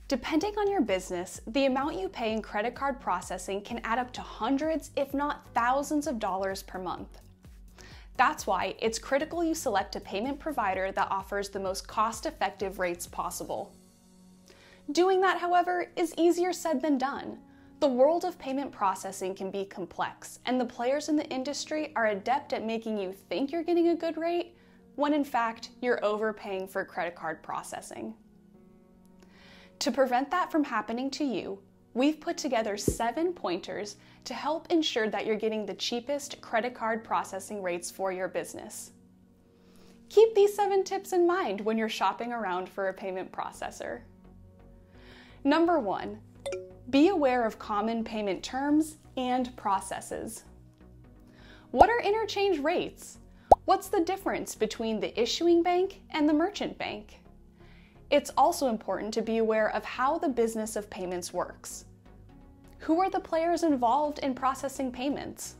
Depending on your business, the amount you pay in credit card processing can add up to hundreds, if not thousands of dollars per month. That's why it's critical you select a payment provider that offers the most cost-effective rates possible. Doing that, however, is easier said than done. The world of payment processing can be complex, and the players in the industry are adept at making you think you're getting a good rate, when in fact, you're overpaying for credit card processing. To prevent that from happening to you, we've put together 7 pointers to help ensure that you're getting the cheapest credit card processing rates for your business. Keep these 7 tips in mind when you're shopping around for a payment processor. Number 1, be aware of common payment terms and processes. What are interchange rates? What's the difference between the issuing bank and the merchant bank? It's also important to be aware of how the business of payments works. Who are the players involved in processing payments?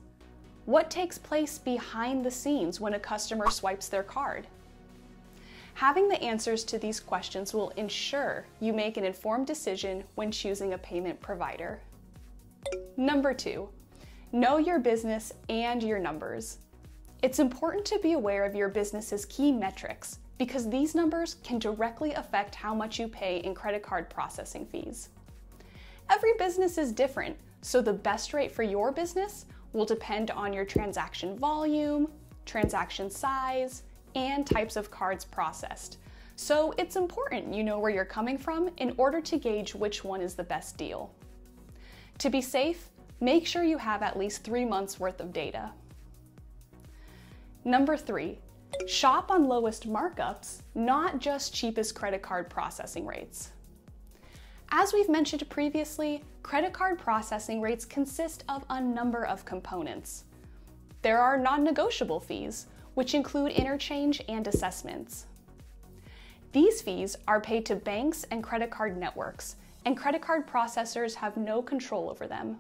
What takes place behind the scenes when a customer swipes their card? Having the answers to these questions will ensure you make an informed decision when choosing a payment provider. Number 2, know your business and your numbers. It's important to be aware of your business's key metrics because these numbers can directly affect how much you pay in credit card processing fees. Every business is different, so the best rate for your business will depend on your transaction volume, transaction size, and types of cards processed. So it's important you know where you're coming from in order to gauge which one is the best deal. To be safe, make sure you have at least 3 months worth of data. Number 3, shop on lowest markups, not just cheapest credit card processing rates. As we've mentioned previously, credit card processing rates consist of a number of components. There are non-negotiable fees, which include interchange and assessments. These fees are paid to banks and credit card networks, and credit card processors have no control over them.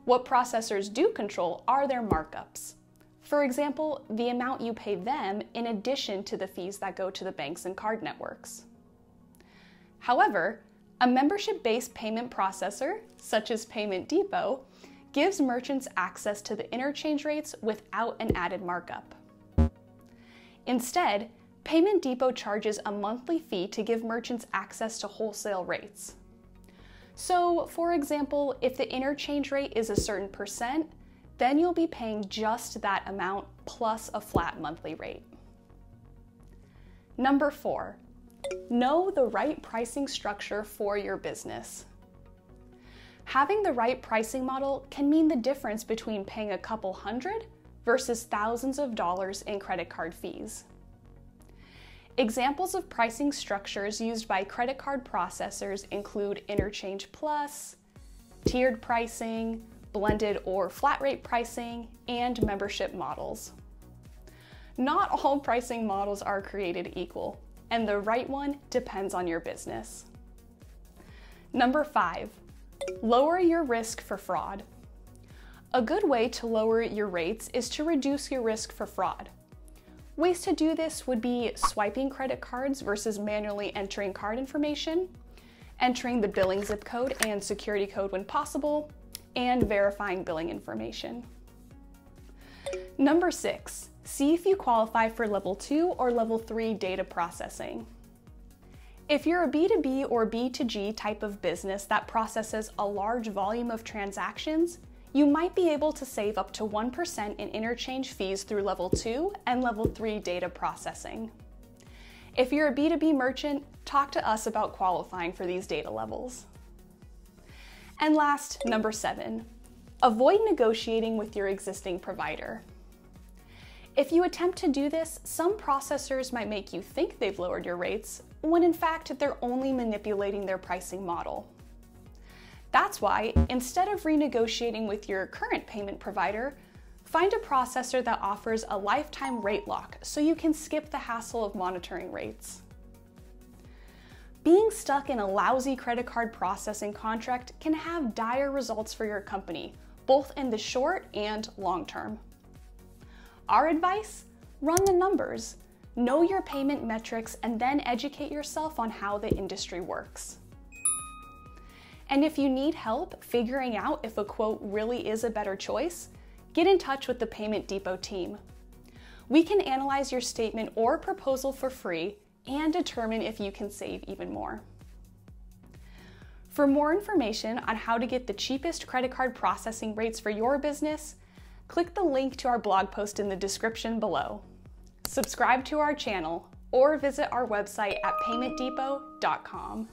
What processors do control are their markups. For example, the amount you pay them in addition to the fees that go to the banks and card networks. However, a membership-based payment processor, such as Payment Depot, gives merchants access to the interchange rates without an added markup. Instead, Payment Depot charges a monthly fee to give merchants access to wholesale rates. So, for example, if the interchange rate is a certain percent, then you'll be paying just that amount plus a flat monthly rate. Number 4, know the right pricing structure for your business. Having the right pricing model can mean the difference between paying a couple hundred versus thousands of dollars in credit card fees. Examples of pricing structures used by credit card processors include interchange plus, tiered pricing, blended or flat rate pricing, and membership models. Not all pricing models are created equal, and the right one depends on your business. Number 5, lower your risk for fraud. A good way to lower your rates is to reduce your risk for fraud. Ways to do this would be swiping credit cards versus manually entering card information, entering the billing zip code and security code when possible, and verifying billing information. Number 6, see if you qualify for level 2 or level 3 data processing. If you're a B2B or B2G type of business that processes a large volume of transactions, you might be able to save up to 1% in interchange fees through level 2 and level 3 data processing. If you're a B2B merchant, talk to us about qualifying for these data levels. And last, number 7, avoid negotiating with your existing provider. If you attempt to do this, some processors might make you think they've lowered your rates, when in fact they're only manipulating their pricing model. That's why, instead of renegotiating with your current payment provider, find a processor that offers a lifetime rate lock so you can skip the hassle of monitoring rates. Being stuck in a lousy credit card processing contract can have dire results for your company, both in the short and long term. Our advice? Run the numbers. Know your payment metrics and then educate yourself on how the industry works. And if you need help figuring out if a quote really is a better choice, get in touch with the Payment Depot team. We can analyze your statement or proposal for free and determine if you can save even more. For more information on how to get the cheapest credit card processing rates for your business, click the link to our blog post in the description below. Subscribe to our channel or visit our website at paymentdepot.com.